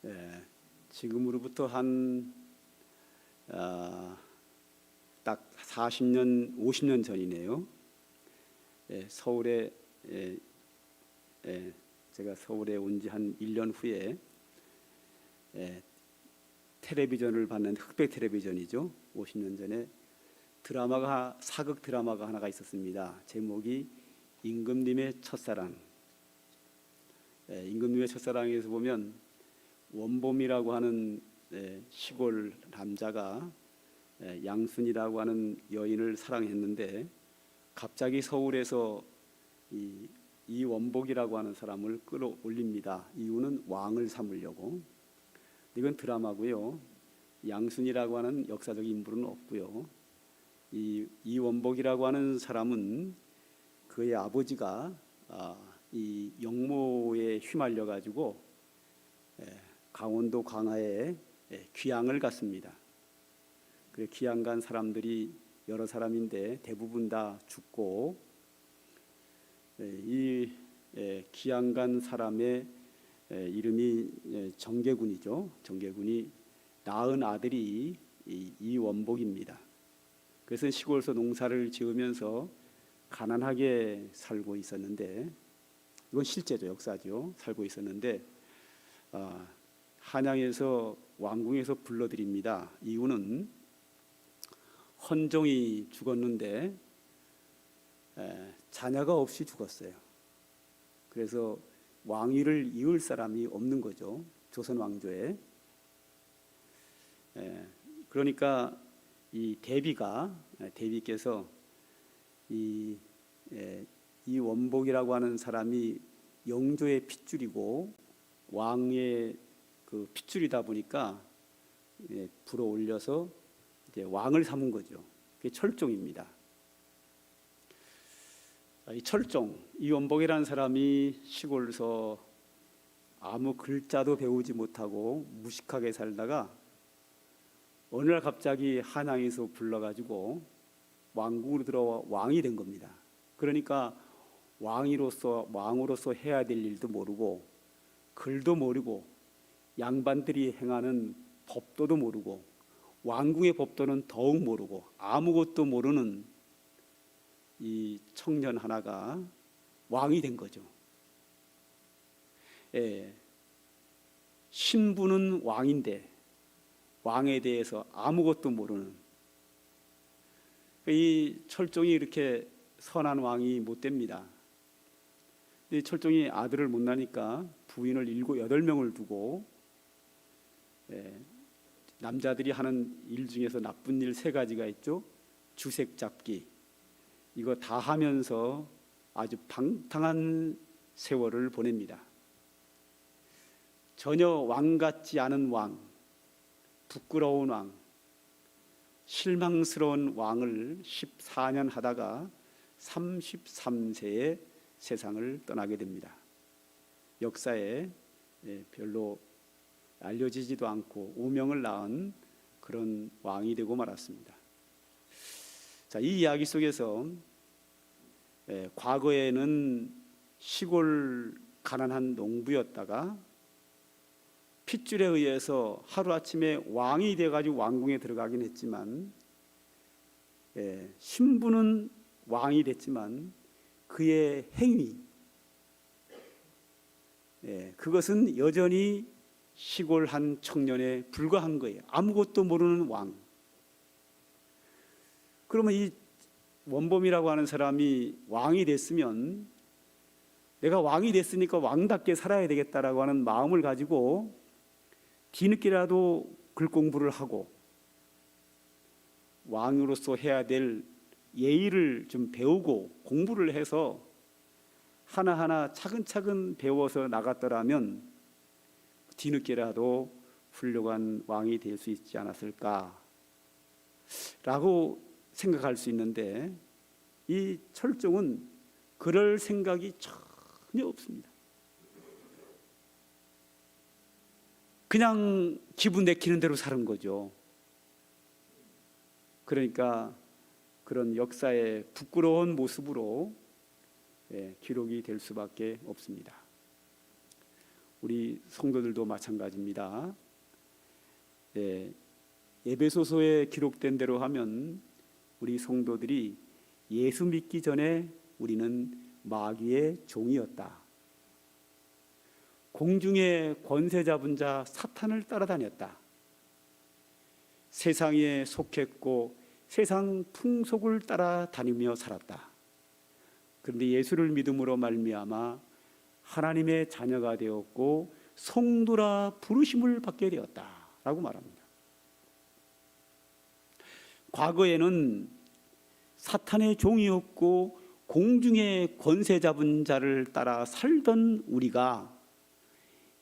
예, 지금으로부터 한 딱 40년, 50년 전이네요. 서울에 제가 서울에 온 지 한 1년 후에 텔레비전을 봤는데, 흑백 텔레비전이죠. 50년 전에 사극 드라마가 하나가 있었습니다. 제목이 임금님의 첫사랑. 임금님의 첫사랑에서 보면 원봄이라고 하는 시골 남자가 양순이라고 하는 여인을 사랑했는데, 갑자기 서울에서 이 원복이라고 하는 사람을 끌어올립니다. 이유는 왕을 삼으려고. 이건 드라마고요. 양순이라고 하는 역사적 인물은 없고요. 이 원복이라고 하는 사람은 그의 아버지가 이 영모에 휘말려 가지고 강원도 광화에 귀양을 갔습니다. 그래, 귀양 간 사람들이 여러 사람인데 대부분 다 죽고, 이 귀양 간 사람의 이름이 정계군이죠. 정계군이 낳은 아들이 이 원복입니다. 그래서 시골에서 농사를 지으면서 가난하게 살고 있었는데, 이건 실제죠, 역사죠. 살고 있었는데 한양에서 왕궁에서 불러드립니다. 이유는 헌종이 죽었는데 자녀가 없이 죽었어요. 그래서 왕위를 이을 사람이 없는 거죠, 조선 왕조에. 그러니까 이 대비께서 이 원복이라고 하는 사람이 영조의 핏줄이고 왕의 그 핏줄이다 보니까 불어 올려서 이제 왕을 삼은 거죠. 그게 철종입니다. 이 철종, 이 원복이라는 사람이 시골에서 아무 글자도 배우지 못하고 무식하게 살다가 어느 날 갑자기 한양에서 불러가지고 왕궁으로 들어와 왕이 된 겁니다. 그러니까 왕으로서 해야 될 일도 모르고, 글도 모르고, 양반들이 행하는 법도도 모르고, 왕궁의 법도는 더욱 모르고, 아무것도 모르는 이 청년 하나가 왕이 된 거죠. 신부는 왕인데 왕에 대해서 아무것도 모르는, 이 철종이 이렇게 선한 왕이 못 됩니다. 이 철종이 아들을 못 낳으니까 부인을 7, 8명을 두고 남자들이 하는 일 중에서 나쁜 일 3가지가 있죠. 주색 잡기, 이거 다 하면서 아주 방탕한 세월을 보냅니다. 전혀 왕 같지 않은 왕, 부끄러운 왕, 실망스러운 왕을 14년 하다가 33세에 세상을 떠나게 됩니다. 역사에 별로 알려지지도 않고 오명을 낳은 그런 왕이 되고 말았습니다. 자, 이 이야기 속에서 과거에는 시골 가난한 농부였다가 핏줄에 의해서 하루아침에 왕이 돼가지고 왕궁에 들어가긴 했지만, 신부는 왕이 됐지만 그의 행위, 그것은 여전히 시골 한 청년에 불과한 거예요. 아무것도 모르는 왕. 그러면 이 원범이라고 하는 사람이 왕이 됐으면, 내가 왕이 됐으니까 왕답게 살아야 되겠다라고 하는 마음을 가지고 뒤늦게라도 글 공부를 하고 왕으로서 해야 될 예의를 좀 배우고 공부를 해서 하나하나 차근차근 배워서 나갔더라면 뒤늦게라도 훌륭한 왕이 될 수 있지 않았을까 라고 생각할 수 있는데, 이 철종은 그럴 생각이 전혀 없습니다. 그냥 기분 내키는 대로 사는 거죠. 그러니까 그런 역사의 부끄러운 모습으로 기록이 될 수밖에 없습니다. 우리 성도들도 마찬가지입니다. 에베소서에 기록된 대로 하면 우리 성도들이 예수 믿기 전에 우리는 마귀의 종이었다. 공중의 권세 잡은 자 사탄을 따라다녔다. 세상에 속했고 세상 풍속을 따라다니며 살았다. 그런데 예수를 믿음으로 말미암아 하나님의 자녀가 되었고 성도라 부르심을 받게 되었다라고 말합니다. 과거에는 사탄의 종이었고 공중의 권세 잡은 자를 따라 살던 우리가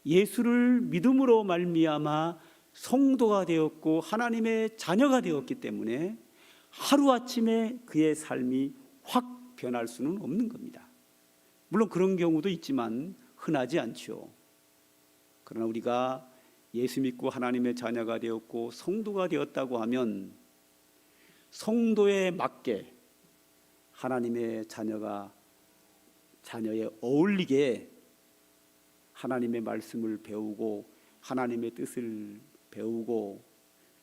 예수를 믿음으로 말미암아 성도가 되었고 하나님의 자녀가 되었기 때문에 하루아침에 그의 삶이 확 변할 수는 없는 겁니다. 물론 그런 경우도 있지만 흔하지 않죠. 그러나 우리가 예수 믿고 하나님의 자녀가 되었고 성도가 되었다고 하면 성도에 맞게 하나님의 자녀에 어울리게 하나님의 말씀을 배우고 하나님의 뜻을 배우고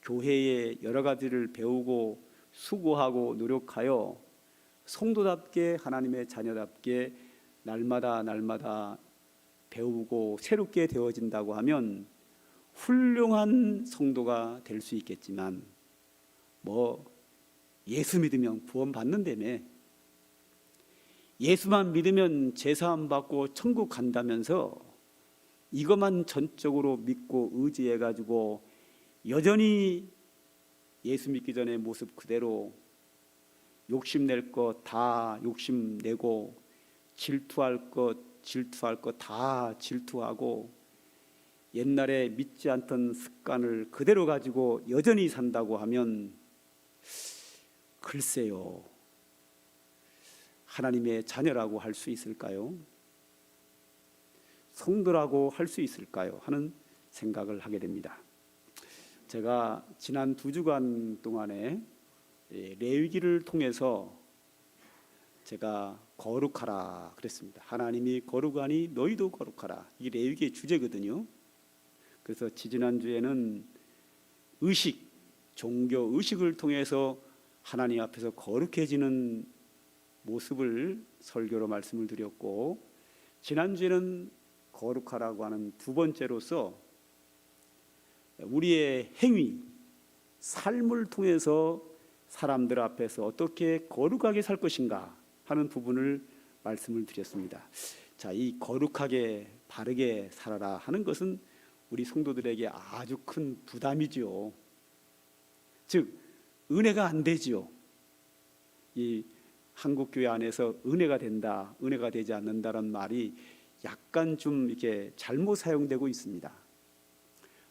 교회의 여러 가지를 배우고 수고하고 노력하여 성도답게 하나님의 자녀답게 날마다 배우고 새롭게 되어진다고 하면 훌륭한 성도가 될 수 있겠지만 예수 믿으면 구원 받는다며, 예수만 믿으면 제사함 받고 천국 간다면서 이것만 전적으로 믿고 의지해가지고 여전히 예수 믿기 전에 모습 그대로 욕심낼 것 다 욕심내고 질투할 것 다 질투하고 옛날에 믿지 않던 습관을 그대로 가지고 여전히 산다고 하면 글쎄요, 하나님의 자녀라고 할 수 있을까요? 성도라고 할 수 있을까요? 하는 생각을 하게 됩니다. 제가 지난 2주간 동안에 레위기를 통해서 제가 거룩하라 그랬습니다. 하나님이 거룩하니 너희도 거룩하라. 이게 레위기의 주제거든요. 그래서 지지난주에는 종교 의식을 통해서 하나님 앞에서 거룩해지는 모습을 설교로 말씀을 드렸고, 지난주에는 거룩하라고 하는 두 번째로서 우리의 행위, 삶을 통해서 사람들 앞에서 어떻게 거룩하게 살 것인가 하는 부분을 말씀을 드렸습니다. 자, 이 거룩하게 바르게 살아라 하는 것은 우리 성도들에게 아주 큰 부담이죠. 즉 은혜가 안 되지요. 이 한국교회 안에서 은혜가 된다, 은혜가 되지 않는다는 말이 약간 좀 이렇게 잘못 사용되고 있습니다.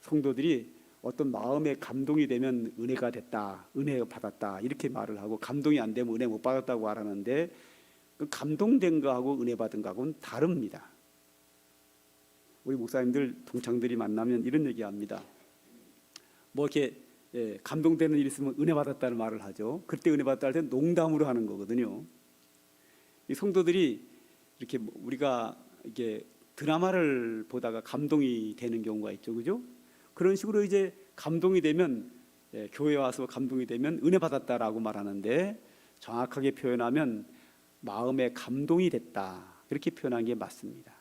성도들이 어떤 마음에 감동이 되면 은혜가 됐다, 은혜 받았다 이렇게 말을 하고, 감동이 안 되면 은혜 못 받았다고 말하는데 그 감동된 거하고 은혜 받은 거하고는 다릅니다. 우리 목사님들 동창들이 만나면 이런 얘기합니다. 이렇게 감동되는 일 있으면 은혜 받았다는 말을 하죠. 그때 은혜 받았다 할 때는 농담으로 하는 거거든요. 이 성도들이 이렇게 우리가 이게 드라마를 보다가 감동이 되는 경우가 있죠, 그죠? 그런 식으로 이제 감동이 되면 교회 와서 감동이 되면 은혜 받았다라고 말하는데, 정확하게 표현하면 마음에 감동이 됐다 이렇게 표현한 게 맞습니다.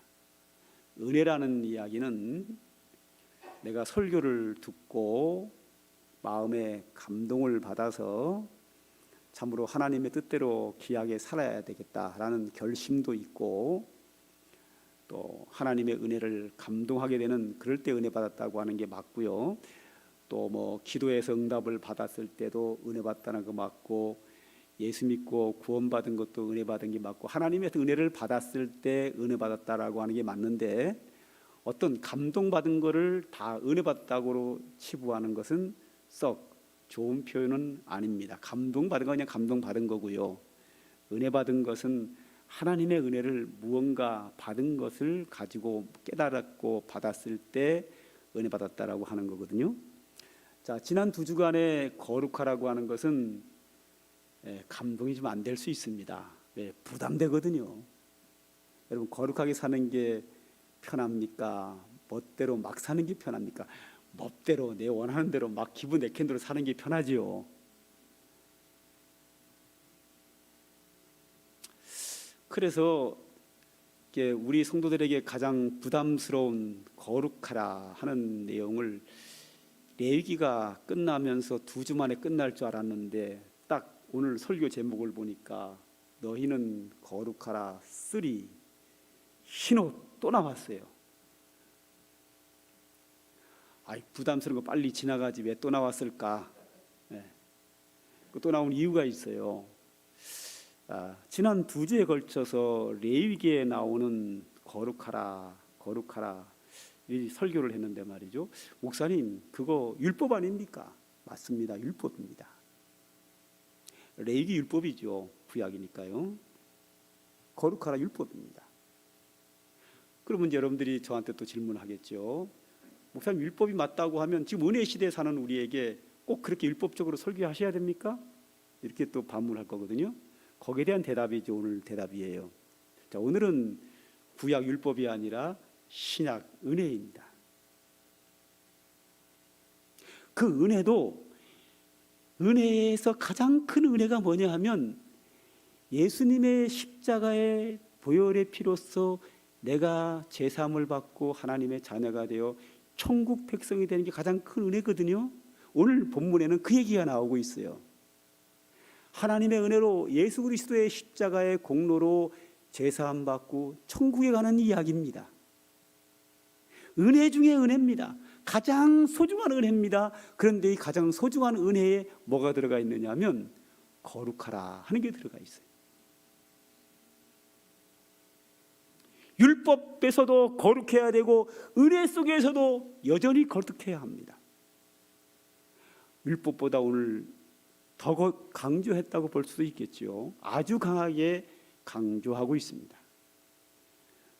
은혜라는 이야기는 내가 설교를 듣고 마음에 감동을 받아서 참으로 하나님의 뜻대로 귀하게 살아야 되겠다라는 결심도 있고, 또 하나님의 은혜를 감동하게 되는 그럴 때 은혜 받았다고 하는 게 맞고요. 또 기도해서 응답을 받았을 때도 은혜 받았다는 거 맞고, 예수 믿고 구원받은 것도 은혜 받은 게 맞고, 하나님의 은혜를 받았을 때 은혜 받았다라고 하는 게 맞는데, 어떤 감동받은 거를 다 은혜 받았다고 치부하는 것은 썩 좋은 표현은 아닙니다. 감동받은 거 그냥 감동받은 거고요. 은혜 받은 것은 하나님의 은혜를 무언가 받은 것을 가지고 깨달았고 받았을 때 은혜 받았다라고 하는 거거든요. 자, 지난 2주간에 거룩하라고 하는 것은 감동이 좀 안 될 수 있습니다. 부담되거든요. 여러분, 거룩하게 사는 게 편합니까? 멋대로 막 사는 게 편합니까? 멋대로 내 원하는 대로 막 기분 내키는 대로 사는 게 편하지요. 그래서 우리 성도들에게 가장 부담스러운 거룩하라 하는 내용을 레위기가 끝나면서 2주 만에 끝날 줄 알았는데 딱 오늘 설교 제목을 보니까 너희는 거룩하라 3 흰옷 또 나왔어요. 아이, 부담스러운 거 빨리 지나가지 왜 또 나왔을까? 네. 또 나온 이유가 있어요. 지난 2주에 걸쳐서 레위기에 나오는 거룩하라 이 설교를 했는데 말이죠. 목사님, 그거 율법 아닙니까? 맞습니다. 율법입니다. 레위기 율법이죠. 구약이니까요. 거룩하라 율법입니다. 그러면 여러분들이 저한테 또 질문하겠죠. 목사님, 율법이 맞다고 하면 지금 은혜 시대에 사는 우리에게 꼭 그렇게 율법적으로 설교하셔야 됩니까? 이렇게 또 반문할 거거든요. 거기에 대한 대답이죠. 오늘 대답이에요. 자, 오늘은 구약 율법이 아니라 신약 은혜입니다. 그 은혜도 은혜에서 가장 큰 은혜가 뭐냐 하면 예수님의 십자가의 보혈의 피로써 내가 제사함을 받고 하나님의 자녀가 되어 천국 백성이 되는 게 가장 큰 은혜거든요. 오늘 본문에는 그 얘기가 나오고 있어요. 하나님의 은혜로 예수 그리스도의 십자가의 공로로 제사함 받고 천국에 가는 이야기입니다. 은혜 중에 은혜입니다. 가장 소중한 은혜입니다. 그런데 이 가장 소중한 은혜에 뭐가 들어가 있느냐 하면 거룩하라 하는 게 들어가 있어요. 율법에서도 거룩해야 되고 은혜 속에서도 여전히 거룩해야 합니다. 율법보다 오늘 더 강조했다고 볼 수도 있겠죠. 아주 강하게 강조하고 있습니다.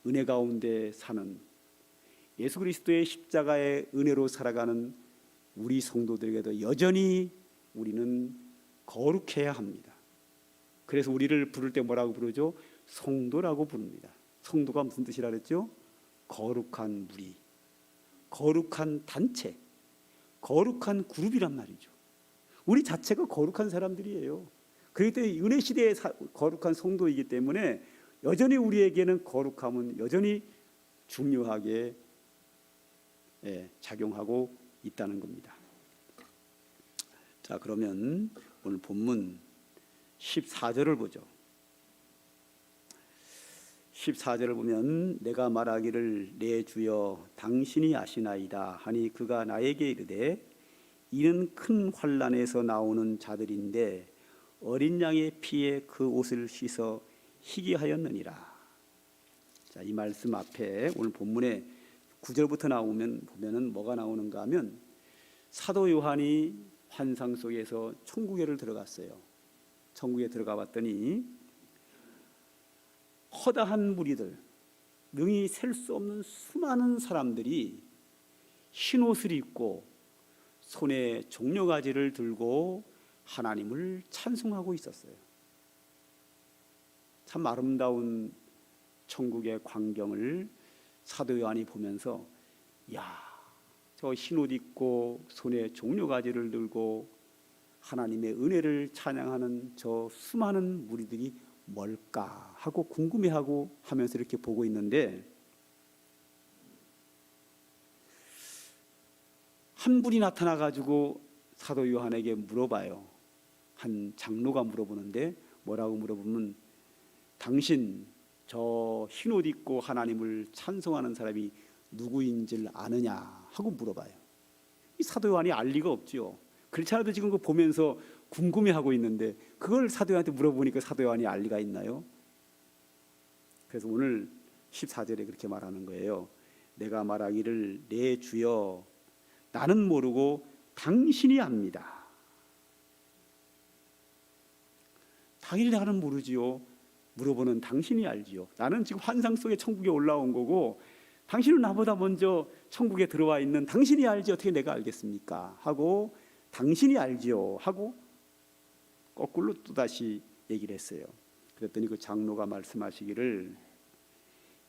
은혜 가운데 사는 예수 그리스도의 십자가의 은혜로 살아가는 우리 성도들에게도 여전히 우리는 거룩해야 합니다. 그래서 우리를 부를 때 뭐라고 부르죠? 성도라고 부릅니다. 성도가 무슨 뜻이라 그랬죠? 거룩한 무리, 거룩한 단체, 거룩한 그룹이란 말이죠. 우리 자체가 거룩한 사람들이에요. 그렇기 때문에 은혜 시대의 거룩한 성도이기 때문에 여전히 우리에게는 거룩함은 여전히 중요하게 작용하고 있다는 겁니다. 자, 그러면 오늘 본문 14절을 보죠. 14절을 보면 내가 말하기를 내 주여 당신이 아시나이다 하니 그가 나에게 이르되 이는 큰 환난에서 나오는 자들인데 어린 양의 피에 그 옷을 씻어 희게 하였느니라. 자, 이 말씀 앞에 오늘 본문에 9절부터 보면은 뭐가 나오는가 하면 사도 요한이 환상 속에서 천국에를 들어갔어요. 천국에 들어가 봤더니 허다한 무리들, 능히 셀 수 없는 수많은 사람들이 흰 옷을 입고 손에 종려가지를 들고 하나님을 찬송하고 있었어요. 참 아름다운 천국의 광경을 사도 요한이 보면서 저 흰 옷 입고 손에 종려가지를 들고 하나님의 은혜를 찬양하는 저 수많은 무리들이 뭘까 하고 궁금해하고 하면서 이렇게 보고 있는데 한 분이 나타나 가지고 사도 요한에게 물어봐요. 한 장로가 물어보는데 뭐라고 물어보면 당신 저 흰 옷 입고 하나님을 찬송하는 사람이 누구인지를 아느냐 하고 물어봐요. 이 사도 요한이 알 리가 없죠. 그렇지 않아도 지금 그거 보면서 궁금해하고 있는데 그걸 사도 요한한테 물어보니까 사도 요한이 알 리가 있나요? 그래서 오늘 14절에 그렇게 말하는 거예요. 내가 말하기를 내 주여 나는 모르고 당신이 압니다. 당연히 나는 모르지요. 물어보는 당신이 알지요. 나는 지금 환상 속에 천국에 올라온 거고 당신은 나보다 먼저 천국에 들어와 있는 당신이 알지 어떻게 내가 알겠습니까? 하고 당신이 알지요 하고 거꾸로 또다시 얘기를 했어요. 그랬더니 그 장로가 말씀하시기를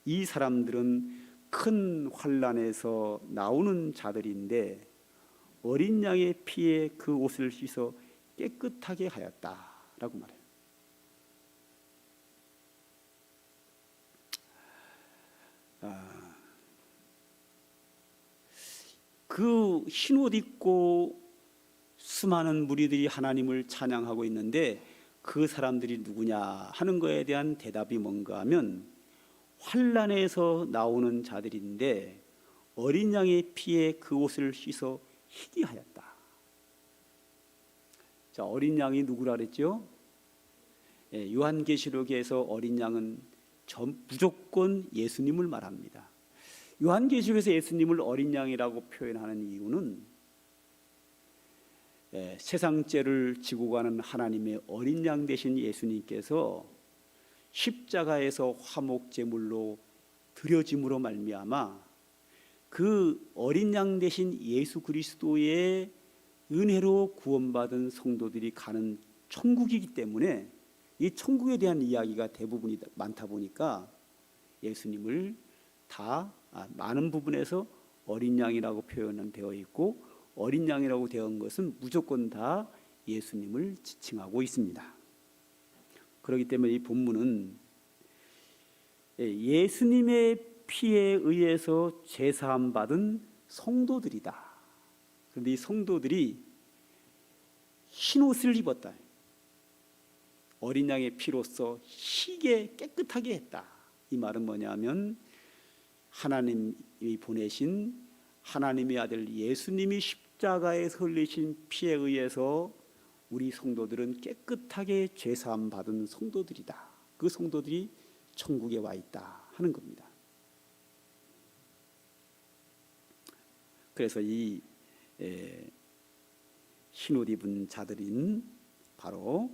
이 사람들은 큰 환난에서 나오는 자들인데 어린 양의 피에 그 옷을 씻어 깨끗하게 하였다라고 말해요. 그 흰 옷 입고 수많은 무리들이 하나님을 찬양하고 있는데 그 사람들이 누구냐 하는 거에 대한 대답이 뭔가 하면 환난에서 나오는 자들인데 어린 양의 피에 그 옷을 씻어 희게 하였다. 자, 어린 양이 누구라 그랬죠? 요한계시록에서 어린 양은 무조건 예수님을 말합니다. 요한계시록에서 예수님을 어린 양이라고 표현하는 이유는 세상 죄를 지고 가는 하나님의 어린 양 되신 예수님께서 십자가에서 화목제물로 드려짐으로 말미암아 그 어린 양 되신 예수 그리스도의 은혜로 구원받은 성도들이 가는 천국이기 때문에 이 천국에 대한 이야기가 대부분이 많다 보니까 예수님을 다 많은 부분에서 어린 양이라고 표현은 되어 있고 어린 양이라고 되어 온 것은 무조건 다 예수님을 지칭하고 있습니다. 그렇기 때문에 이 본문은 예수님의 피에 의해서 죄사함 받은 성도들이다. 그런데 이 성도들이 흰 옷을 입었다. 어린 양의 피로써 희게 깨끗하게 했다. 이 말은 뭐냐면 하나님이 보내신 하나님의 아들 예수님이 십자가에서 흘리신 피에 의해서 우리 성도들은 깨끗하게 죄사함 받은 성도들이다. 그 성도들이 천국에 와 있다 하는 겁니다. 그래서 이 흰옷 입은 자들인 바로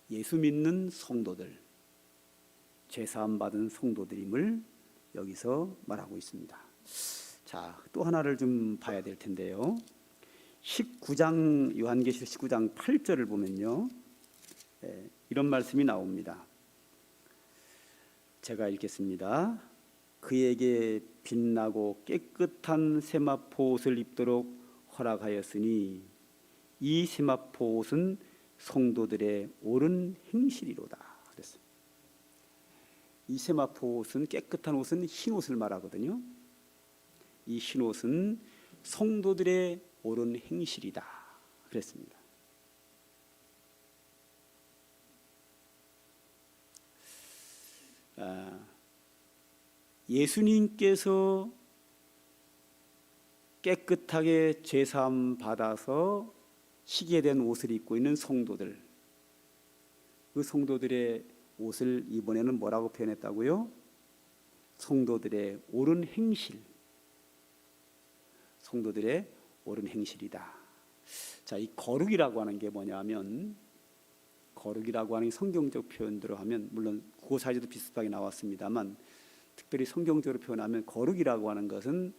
예수 믿는 성도들, 죄사함 받은 성도들임을 여기서 말하고 있습니다. 자, 또 하나를 좀 봐야 될 텐데요. 19장 요한계시록 19장 8절을 보면요, 이런 말씀이 나옵니다. 제가 읽겠습니다. 그에게 빛나고 깨끗한 세마포 옷을 입도록 허락하였으니 이 세마포 옷은 성도들의 옳은 행실이로다. 그랬어요. 이 세마포 옷은, 깨끗한 옷은 흰 옷을 말하거든요. 이 흰 옷은 성도들의 옳은 행실이다 그랬습니다. 예수님께서 깨끗하게 죄사함 받아서 희게 된 옷을 입고 있는 성도들, 그 성도들의 옷을 이번에는 뭐라고 표현했다고요? 성도들의 옳은 행실, 성도들의 옳은 행실이다. 자, 이 거룩이라고 하는 게 뭐냐면, 거룩이라고 하는 성경적 표현대로 하면, 물론 구어사제도 비슷하게 나왔습니다만 특별히 성경적으로 표현하면 거룩이라고 하는 것은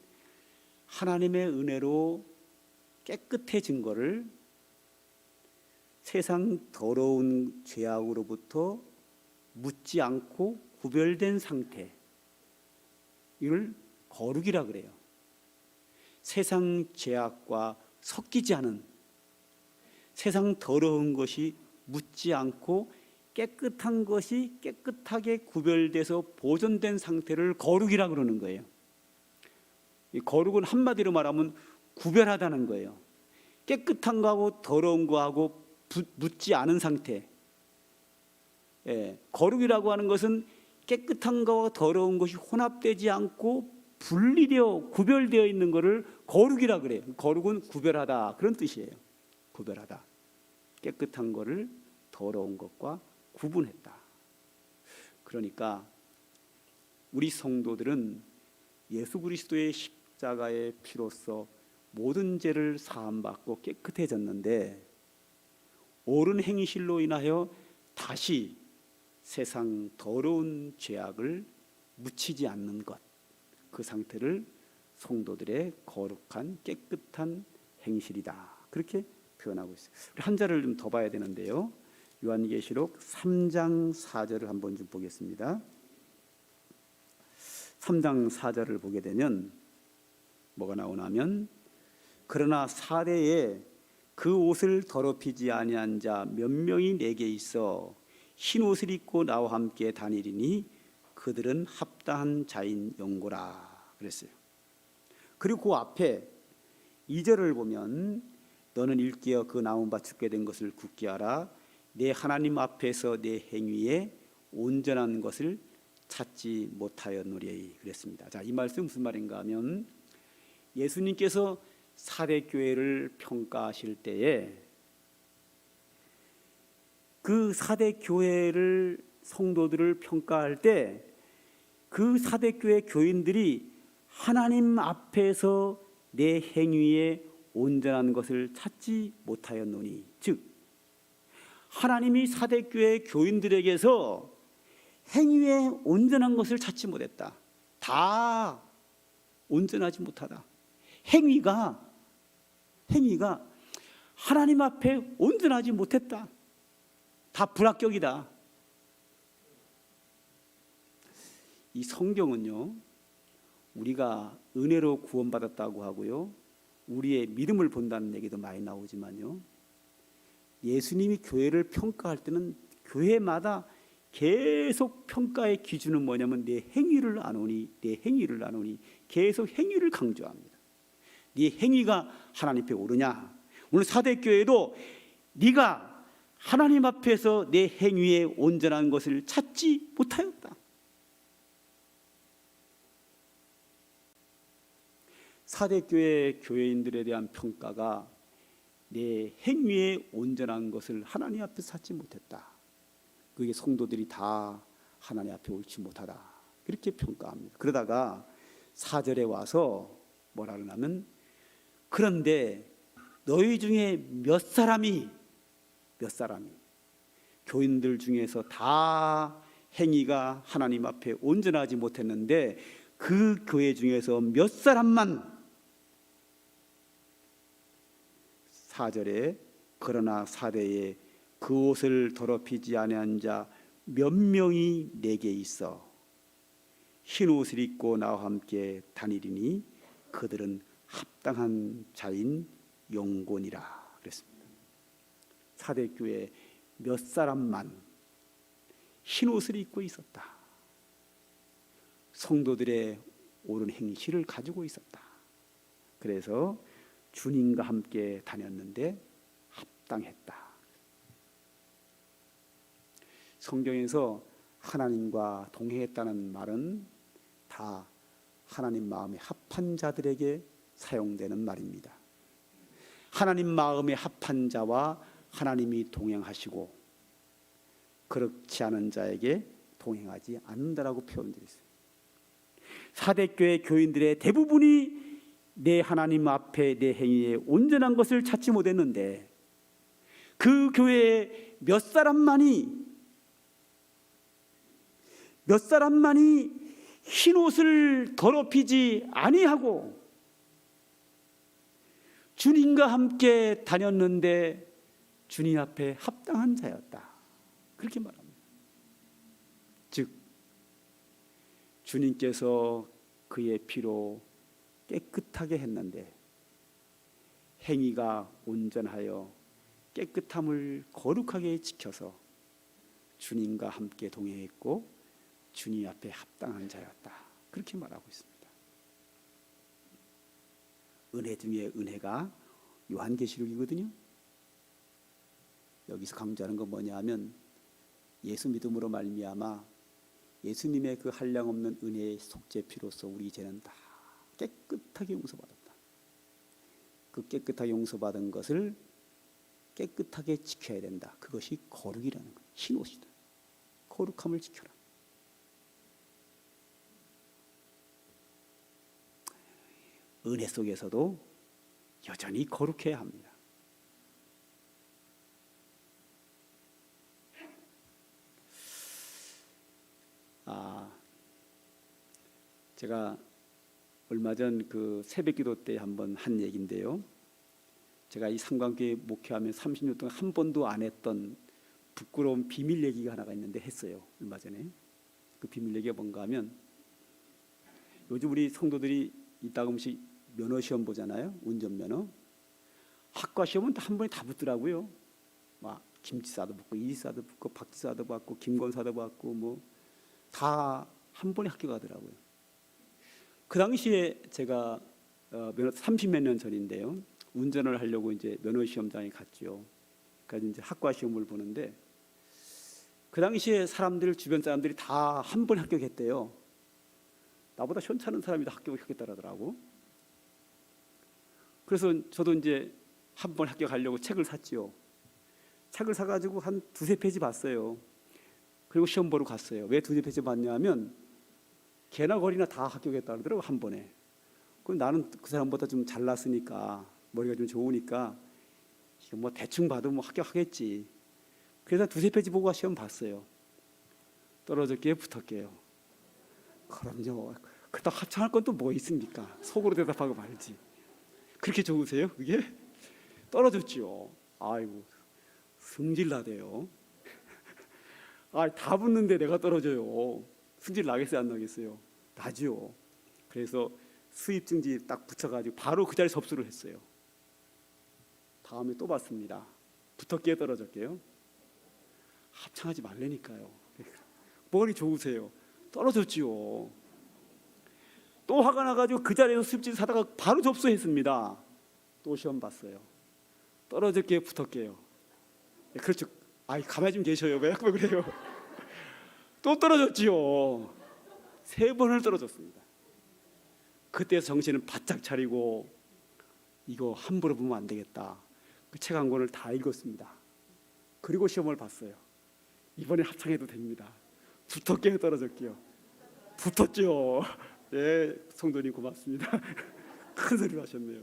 하나님의 은혜로 깨끗해진 것을 세상 더러운 죄악으로부터 묻지 않고 구별된 상태, 이걸 거룩이라 그래요. 세상 죄악과 섞이지 않은, 세상 더러운 것이 묻지 않고 깨끗한 것이 깨끗하게 구별돼서 보존된 상태를 거룩이라 그러는 거예요. 이 거룩은 한마디로 말하면 구별하다는 거예요. 깨끗한 거하고 더러운 거하고 묻지 않은 상태. 거룩이라고 하는 것은 깨끗한 거와 더러운 것이 혼합되지 않고 분리되어 구별되어 있는 것을 거룩이라 그래요. 거룩은 구별하다 그런 뜻이에요. 구별하다. 깨끗한 것을 더러운 것과 구분했다. 그러니까 우리 성도들은 예수 그리스도의 십자가의 피로써 모든 죄를 사함받고 깨끗해졌는데 옳은 행실로 인하여 다시 세상 더러운 죄악을 묻히지 않는 것, 그 상태를 성도들의 거룩한 깨끗한 행실이다, 그렇게 표현하고 있어요. 우리 한 자를 좀 더 봐야 되는데요. 요한계시록 3장 4절을 한번 좀 보겠습니다. 3장 4절을 보게 되면 뭐가 나오냐면 그러나 사대에 그 옷을 더럽히지 아니한 자 몇 명이 내게 있어 흰 옷을 입고 나와 함께 다니리니 그들은 합당한 자인 용고라 그랬어요. 그리고 그 앞에 2절을 보면 너는 일깨어 그 나무밭 죽게 된 것을 굳게 하라. 내 하나님 앞에서 내 행위에 온전한 것을 찾지 못하였노리 그랬습니다. 자, 이 말씀 무슨 말인가 하면 예수님께서 사대 교회를 평가하실 때에 그 사대 교회를 성도들을 평가할 때 그 사대 교회 교인들이 하나님 앞에서 내 행위에 온전한 것을 찾지 못하였노니, 즉 하나님이 사대 교회 교인들에게서 행위에 온전한 것을 찾지 못했다. 다 온전하지 못하다. 행위가 하나님 앞에 온전하지 못했다. 다 불합격이다. 이 성경은요, 우리가 은혜로 구원받았다고 하고요, 우리의 믿음을 본다는 얘기도 많이 나오지만요, 예수님이 교회를 평가할 때는 교회마다 계속 평가의 기준은 뭐냐면 내 행위를 아노니, 내 행위를 아노니, 계속 행위를 강조합니다. 네 행위가 하나님 앞에 옳으냐? 오늘 사대교회도 네가 하나님 앞에서 내 행위에 온전한 것을 찾지 못하였다. 사대교회 교회인들에 대한 평가가 내 행위에 온전한 것을 하나님 앞에 찾지 못했다. 그게 성도들이 다 하나님 앞에 옳지 못하다. 그렇게 평가합니다. 그러다가 4절에 와서 뭐라 그러냐면 그런데 너희 중에 몇 사람이 교인들 중에서 다 행위가 하나님 앞에 온전하지 못했는데 그 교회 중에서 몇 사람만 4절에 그러나 사대에 그 옷을 더럽히지 아니한 자 몇 명이 내게 있어 흰 옷을 입고 나와 함께 다니리니 그들은 합당한 자인 용곤이라 그랬습니다. 사대교회 몇 사람만 흰 옷을 입고 있었다. 성도들의 옳은 행실을 가지고 있었다. 그래서 주님과 함께 다녔는데 합당했다. 성경에서 하나님과 동행했다는 말은 다 하나님 마음에 합한 자들에게 사용되는 말입니다. 하나님 마음에 합한 자와 하나님이 동행하시고 그렇지 않은 자에게 동행하지 않는다라고 표현되어 있어요. 사대교회 교인들의 대부분이 내 하나님 앞에 내 행위에 온전한 것을 찾지 못했는데 그 교회에 몇 사람만이 흰 옷을 더럽히지 아니하고 주님과 함께 다녔는데 주님 앞에 합당한 자였다. 그렇게 말합니다. 즉 주님께서 그의 피로 깨끗하게 했는데 행위가 온전하여 깨끗함을 거룩하게 지켜서 주님과 함께 동행했고 주님 앞에 합당한 자였다. 그렇게 말하고 있습니다. 은혜 중에 은혜가 요한계시록이거든요. 여기서 강조하는 건 뭐냐 하면 예수 믿음으로 말미암아 예수님의 그 한량없는 은혜의 속죄 피로써 우리 죄는 다 깨끗하게 용서받았다. 그 깨끗하게 용서받은 것을 깨끗하게 지켜야 된다. 그것이 거룩이라는 거예요. 흰 옷이다. 거룩함을 지켜라. 은혜 속에서도 여전히 거룩해야 합니다. 제가 얼마 전 그 새벽기도 때 한번 한 얘기인데요. 제가 이 상관교회 목회하면 30년 동안 한 번도 안 했던 부끄러운 비밀 얘기가 하나가 있는데 했어요. 얼마 전에. 그 비밀 얘기가 뭔가 하면 요즘 우리 성도들이 이따금씩 면허 시험 보잖아요. 운전면허. 학과 시험은 한 번에 다 붙더라고요. 막 김지사도 붙고 이지사도 붙고 박지사도 받고 김권사도 받고 뭐 다 한 번에 합격하더라고요. 그 당시에 제가 면허 30몇 년 전인데요. 운전을 하려고 이제 면허 시험장에 갔죠. 그래서 이제 학과 시험을 보는데 그 당시에 주변 사람들이 다 한 번에 합격했대요. 나보다 시원찮은 사람이 다 합격했다고 하더라고. 그래서 저도 이제 한 번 합격하려고 책을 샀지요. 책을 사가지고 한 두세 페이지 봤어요. 그리고 시험 보러 갔어요. 왜 두세 페이지 봤냐면 개나 거리나 다 합격했다 그러더라고 한 번에. 그럼 나는 그 사람보다 좀 잘났으니까 머리가 좀 좋으니까 뭐 대충 봐도 뭐 합격하겠지. 그래서 두세 페이지 보고 시험 봤어요. 떨어질게요, 붙을게요. 그럼요. 그렇다고 합창할 건 또 뭐 있습니까? 속으로 대답하고 말지. 그렇게 좋으세요? 그게? 떨어졌지요. 아이고 승질 나대요. 다 붙는데 내가 떨어져요. 승질 나겠어요, 안 나겠어요? 나지요. 그래서 수입증지 딱 붙여가지고 바로 그 자리 접수를 했어요. 다음에 또 봤습니다. 붙었게요, 떨어졌게요? 합창하지 말라니까요. 머리 좋으세요. 떨어졌지요. 또 화가 나가지고 그 자리에서 수입증 사다가 바로 접수했습니다. 또 시험 봤어요. 떨어질게요, 붙었게요? 그렇죠. 가만히 좀 계셔요. 왜 그래요? 또 떨어졌지요. 3번을 떨어졌습니다. 그때 정신을 바짝 차리고 이거 함부로 보면 안 되겠다. 그 책 한 권을 다 읽었습니다. 그리고 시험을 봤어요. 이번에 합창해도 됩니다. 붙었게요, 떨어졌게요? 붙었죠. 네, 성도님 고맙습니다. 큰 소리를 하셨네요.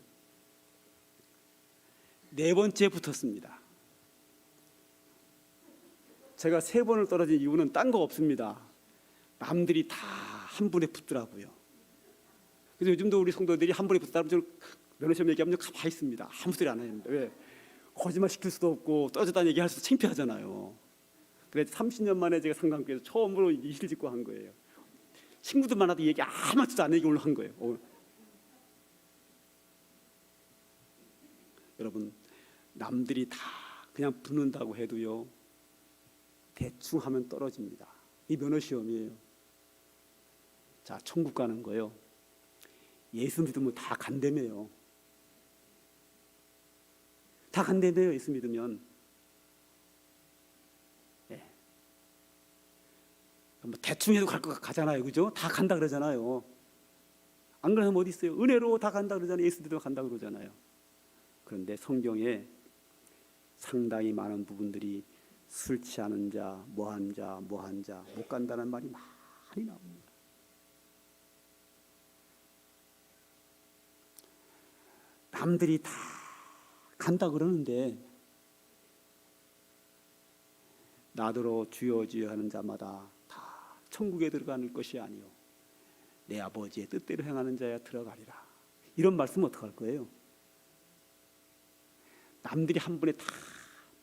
4번째 붙었습니다. 제가 3번을 떨어진 이유는 딴 거 없습니다. 남들이 다 한 번에 붙더라고요. 그래서 요즘도 우리 성도들이 한 번에 붙다면 면허 시험 얘기하면 가만히 있습니다. 아무 소리 안 하는데 왜? 거짓말 시킬 수도 없고 떨어졌다는 얘기할 수도 창피하잖아요. 그래서 30년 만에 제가 상담교회에서 처음으로 이실 짓고 한 거예요. 친구들 만나도 얘기 아무렇지도 않은 얘기 오늘 한 거예요. 여러분, 남들이 다 그냥 붙는다고 해도요, 대충 하면 떨어집니다. 이 면허 시험이에요. 자, 천국 가는 거요. 예수 믿으면 다 간다며요. 다 간다며요, 예수 믿으면. 네. 뭐 대충 해도 가잖아요, 그죠? 다 간다 그러잖아요. 안 그러면 어디 있어요? 은혜로 다 간다 그러잖아요. 예수 믿으면 간다 그러잖아요. 그런데 성경에 상당히 많은 부분들이 술 취하는 자, 뭐한 자, 못 간다는 말이 많이 나옵니다. 남들이 다 간다 그러는데 나더러 주여 주여 하는 자마다 다 천국에 들어가는 것이 아니요 내 아버지의 뜻대로 행하는 자야 들어가리라. 이런 말씀 어떡할 거예요? 남들이 한 번에 다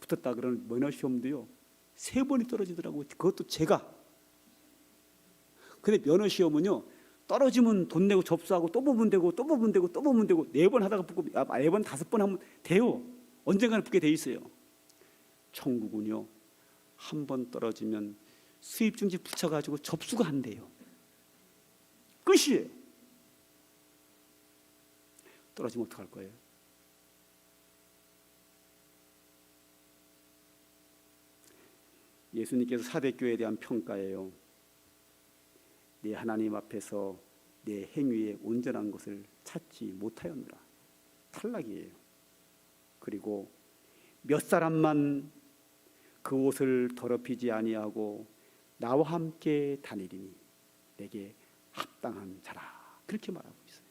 붙었다 그러는 면허 시험도요 3번이 떨어지더라고요. 그것도 제가. 근데 면허 시험은요 떨어지면 돈 내고 접수하고 또 보면 되고 또 보면 되고 또 보면 되고 4번 하다가 붙고 4번 5번 하면 돼요. 언젠가는 붙게 돼 있어요. 천국은요 한 번 떨어지면 수입증지 붙여가지고 접수가 안 돼요. 끝이에요. 떨어지면 어떡할 거예요? 예수님께서 사대교회에 대한 평가예요. 내 하나님 앞에서 내 행위에 온전한 것을 찾지 못하였노라. 탈락이에요. 그리고 몇 사람만 그 옷을 더럽히지 아니하고 나와 함께 다니리니 내게 합당한 자라. 그렇게 말하고 있어요.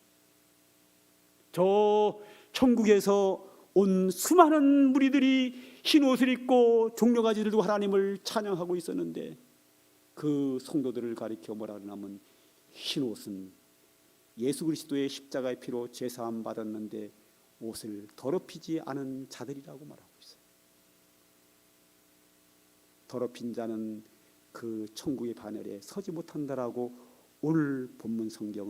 저 천국에서 온 수많은 무리들이 흰 옷을 입고 종려가지 들고 하나님을 찬양하고 있었는데 그 성도들을 가리켜 뭐라 하냐면 흰 옷은 예수 그리스도의 십자가의 피로 죄사함 받았는데 옷을 더럽히지 않은 자들이라고 말하고 있어요. 더럽힌 자는 그 천국의 반열에 서지 못한다라고 오늘 본문 성경은